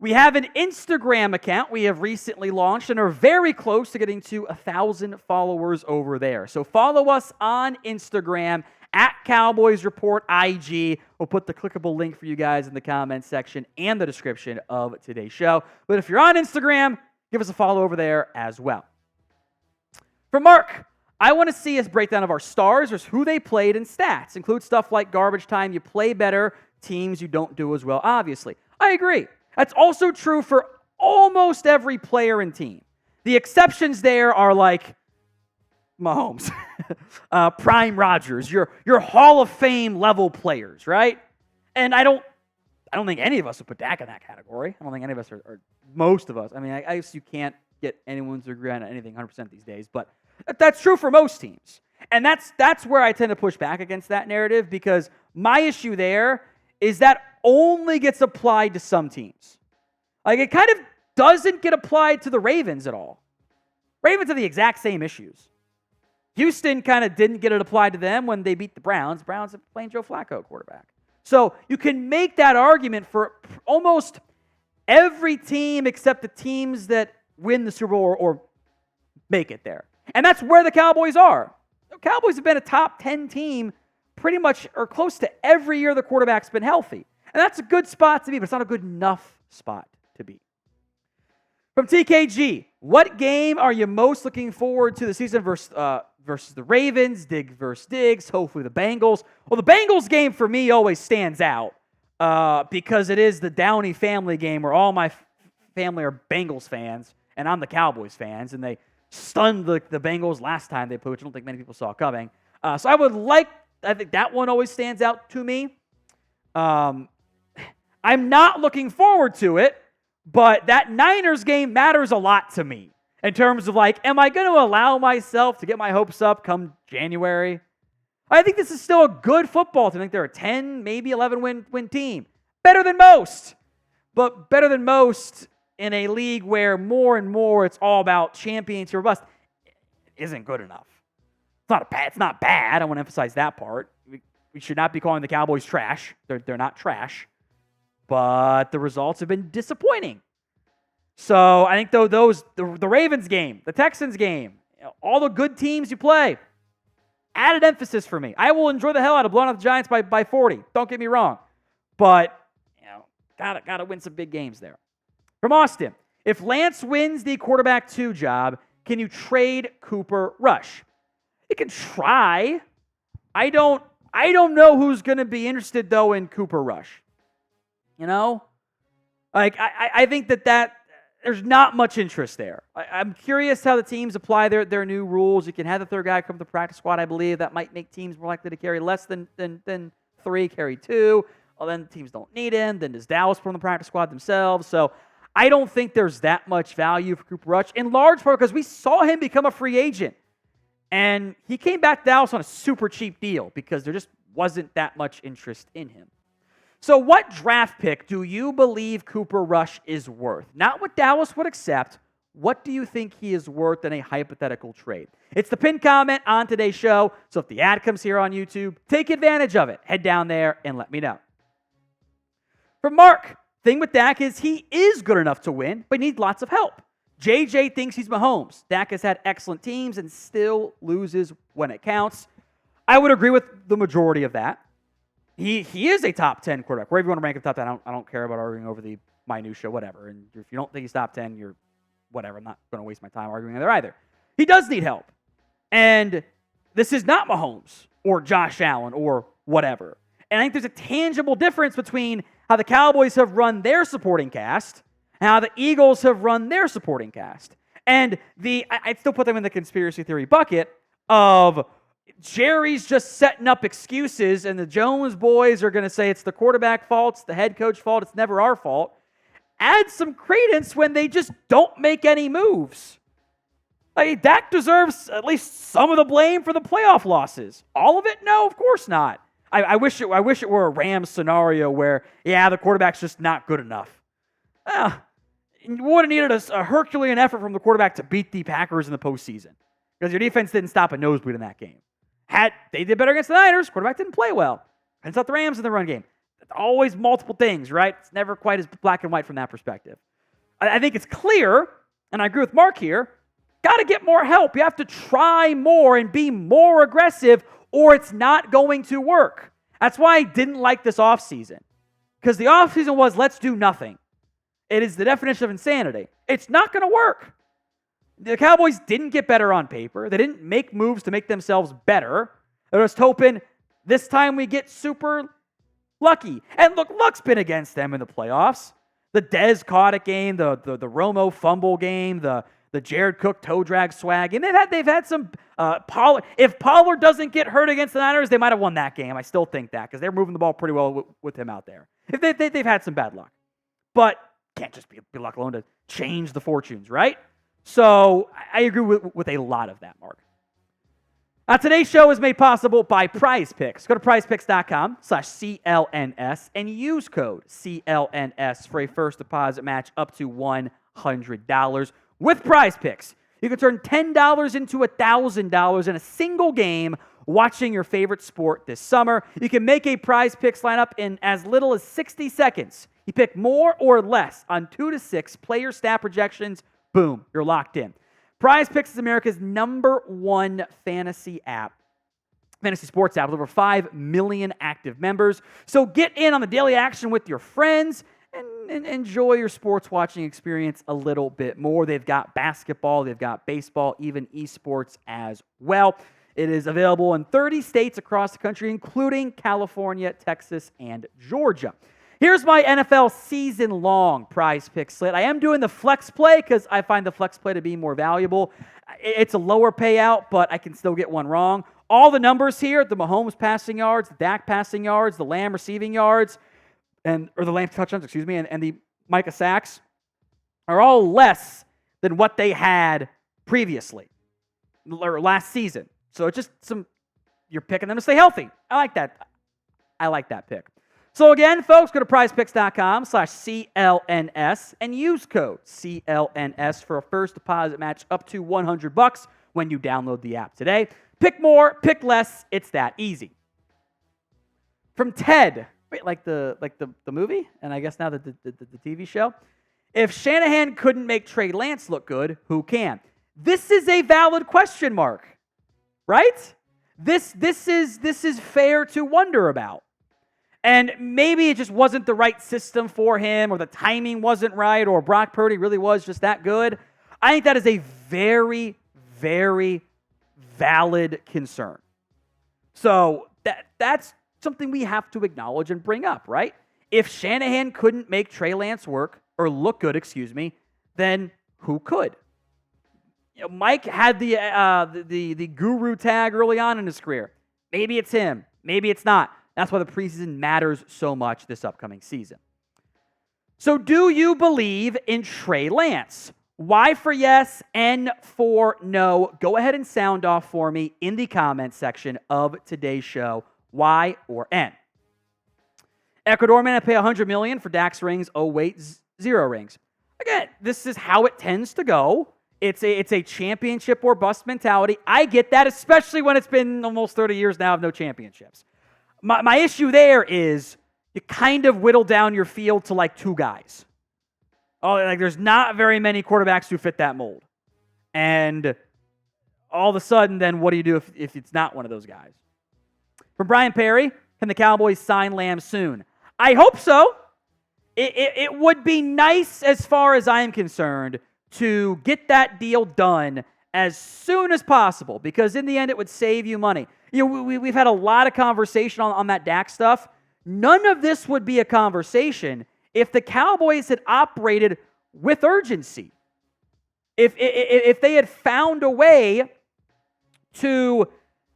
We have an Instagram account we have recently launched and are very close to getting to 1,000 followers over there. So follow us on Instagram at Cowboys Report IG. We'll put the clickable link for you guys in the comments section and the description of today's show. But if you're on Instagram, give us a follow over there as well. For Mark, I want to see a breakdown of our stars, or who they played, and stats. Include stuff like garbage time, you play better, teams you don't do as well, obviously. I agree. That's also true for almost every player and team. The exceptions there are like Mahomes, Prime Rodgers, your Hall of Fame level players, right? And I don't think any of us would put Dak in that category. I don't think any of us are most of us. I mean, I guess you can't get anyone to agree on anything 100% these days, but that's true for most teams. And that's where I tend to push back against that narrative, because my issue there is that only gets applied to some teams. Like, it kind of doesn't get applied to the Ravens at all. Ravens have the exact same issues. Houston kind of didn't get it applied to them when they beat the Browns. Browns are playing Joe Flacco quarterback. So you can make that argument for almost every team except the teams that win the Super Bowl or make it there. And that's where the Cowboys are. The Cowboys have been a top 10 team pretty much or close to every year the quarterback's been healthy. And that's a good spot to be, but it's not a good enough spot to be. From TKG, what game are you most looking forward to the season versus the Ravens? Dig versus Diggs, hopefully the Bengals. Well, the Bengals game for me always stands out because it is the Downey family game where all my family are Bengals fans, and I'm the Cowboys fans, and they stunned the Bengals last time they played, which I don't think many people saw coming. So I think that one always stands out to me. I'm not looking forward to it, but that Niners game matters a lot to me in terms of, like, am I going to allow myself to get my hopes up come January? I think this is still a good football team. I think they're a 10, maybe 11 win team. Better than most, but better than most in a league where more and more it's all about championship or bust. It isn't good enough. It's not bad. I want to emphasize that part. We should not be calling the Cowboys trash. They're not trash. But the results have been disappointing. So I think the Ravens game, the Texans game, all the good teams you play, added emphasis for me. I will enjoy the hell out of blowing out the Giants by 40. Don't get me wrong. But gotta win some big games there. From Austin, if Lance wins the quarterback 2 job, can you trade Cooper Rush? You can try. I don't know who's going to be interested, though, in Cooper Rush. You know? Like, I think that there's not much interest there. I'm curious how the teams apply their new rules. You can have the third guy come to the practice squad, I believe. That might make teams more likely to carry less than 3, carry 2. Well, then teams don't need him. Then does Dallas put on the practice squad themselves? So I don't think there's that much value for Cooper Rush, in large part because we saw him become a free agent. And he came back to Dallas on a super cheap deal because there just wasn't that much interest in him. So what draft pick do you believe Cooper Rush is worth? Not what Dallas would accept. What do you think he is worth in a hypothetical trade? It's the pinned comment on today's show. So if the ad comes here on YouTube, take advantage of it. Head down there and let me know. For Mark, thing with Dak is he is good enough to win, but needs lots of help. JJ thinks he's Mahomes. Dak has had excellent teams and still loses when it counts. I would agree with the majority of that. He is a top 10 quarterback. Wherever you want to rank him top 10, I don't care about arguing over the minutia, whatever. And if you don't think he's top 10, you're whatever. I'm not going to waste my time arguing there either. He does need help. And this is not Mahomes or Josh Allen or whatever. And I think there's a tangible difference between how the Cowboys have run their supporting cast and how the Eagles have run their supporting cast. And I'd still put them in the conspiracy theory bucket of Jerry's just setting up excuses and the Jones boys are going to say it's the quarterback fault, it's the head coach fault, it's never our fault. Add some credence when they just don't make any moves. Like, Dak deserves at least some of the blame for the playoff losses. All of it? No, of course not. I wish it were a Rams scenario where, the quarterback's just not good enough. You would have needed a Herculean effort from the quarterback to beat the Packers in the postseason because your defense didn't stop a nosebleed in that game. They did better against the Niners. Quarterback didn't play well. And it's not the Rams in the run game. always multiple things, right? It's never quite as black and white from that perspective. I think it's clear, and I agree with Mark here, got to get more help. You have to try more and be more aggressive, or it's not going to work. That's why I didn't like this offseason. Because the offseason was, let's do nothing. It is the definition of insanity. It's not going to work. The Cowboys didn't get better on paper. They didn't make moves to make themselves better. They're just hoping this time we get super lucky. And look, luck's been against them in the playoffs. The Dez caught it game, the Romo fumble game, the Jared Cook toe drag swag, and they've had some Pollard. If Pollard doesn't get hurt against the Niners, they might have won that game. I still think that because they're moving the ball pretty well with him out there. If they've had some bad luck, but can't just be luck alone to change the fortunes, right? So I agree with a lot of that, Mark. Today's show is made possible by Prize Picks. Go to prizepicks.com/CLNS and use code CLNS for a first deposit match up to $100. With Prize Picks, you can turn $10 into $1,000 in a single game watching your favorite sport this summer. You can make a Prize Picks lineup in as little as 60 seconds. You pick more or less on 2 to 6 player stat projections. Boom, you're locked in. Prize Picks is America's #1 fantasy sports app with over 5 million active members. So get in on the daily action with your friends and enjoy your sports watching experience a little bit more. They've got basketball, they've got baseball, even esports as well. It is available in 30 states across the country, including California, Texas, and Georgia. Here's my NFL season-long Prize Pick slate. I am doing the flex play because I find the flex play to be more valuable. It's a lower payout, but I can still get one wrong. All the numbers here, the Mahomes passing yards, the Dak passing yards, the Lamb receiving yards, or the Lamb touchdowns, and the Micah sacks are all less than what they had previously, or last season. So it's just you're picking them to stay healthy. I like that. I like that pick. So again, folks, go to prizepicks.com/CLNS and use code CLNS for a first deposit match up to $100 when you download the app today. Pick more, pick less. It's that easy. From Ted, like the movie, and I guess now the TV show. If Shanahan couldn't make Trey Lance look good, who can? This is a valid question mark, right? This is fair to wonder about. And maybe it just wasn't the right system for him, or the timing wasn't right, or Brock Purdy really was just that good. I think that is a very, very valid concern. So that's something we have to acknowledge and bring up, right? If Shanahan couldn't make Trey Lance work, or look good, then who could? Mike had the guru tag early on in his career. Maybe it's him. Maybe it's not. That's why the preseason matters so much this upcoming season. So do you believe in Trey Lance? Y for yes, N for no. Go ahead and sound off for me in the comments section of today's show. Y or N. Ecuador man, I pay $100 million for Dak's rings. Oh wait, 0 rings. Again, this is how it tends to go. It's a championship or bust mentality. I get that, especially when it's been almost 30 years now of no championships. My issue there is you kind of whittle down your field to like 2 guys. There's not very many quarterbacks who fit that mold. And all of a sudden, then what do you do if it's not one of those guys? From Brian Perry, can the Cowboys sign Lamb soon? I hope so. It would be nice, as far as I'm concerned, to get that deal done as soon as possible, because in the end, it would save you money. We've had a lot of conversation on that Dak stuff. None of this would be a conversation if the Cowboys had operated with urgency. If they had found a way to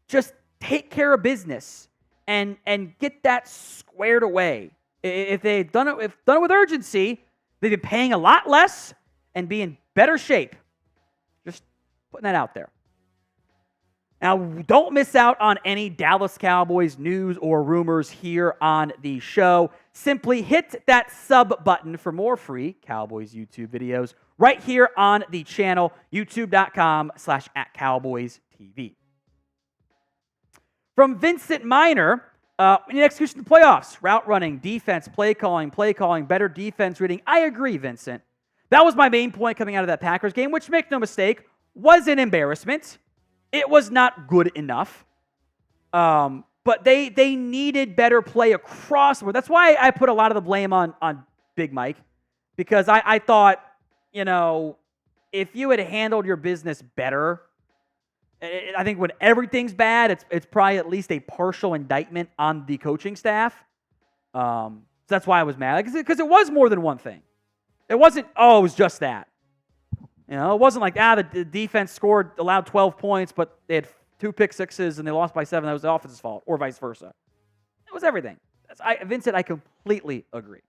just take care of business and get that squared away. If they had done it with urgency, they'd be paying a lot less and be in better shape. Just putting that out there. Now, don't miss out on any Dallas Cowboys news or rumors here on the show. Simply hit that sub button for more free Cowboys YouTube videos right here on the channel, youtube.com/@CowboysTV. From Vincent Miner, We need execution in the playoffs. Route running, defense, play calling, better defense reading. I agree, Vincent. That was my main point coming out of that Packers game, which, make no mistake, was an embarrassment. It was not good enough. But they needed better play across the board. That's why I put a lot of the blame on Big Mike, because I thought, if you had handled your business better, I think when everything's bad, it's probably at least a partial indictment on the coaching staff. So that's why I was mad, because it was more than one thing. It wasn't, it was just that. It wasn't like, the defense allowed 12 points, but they had 2 pick sixes and they lost by 7. That was the offense's fault, or vice versa. It was everything. Vincent, I completely agree.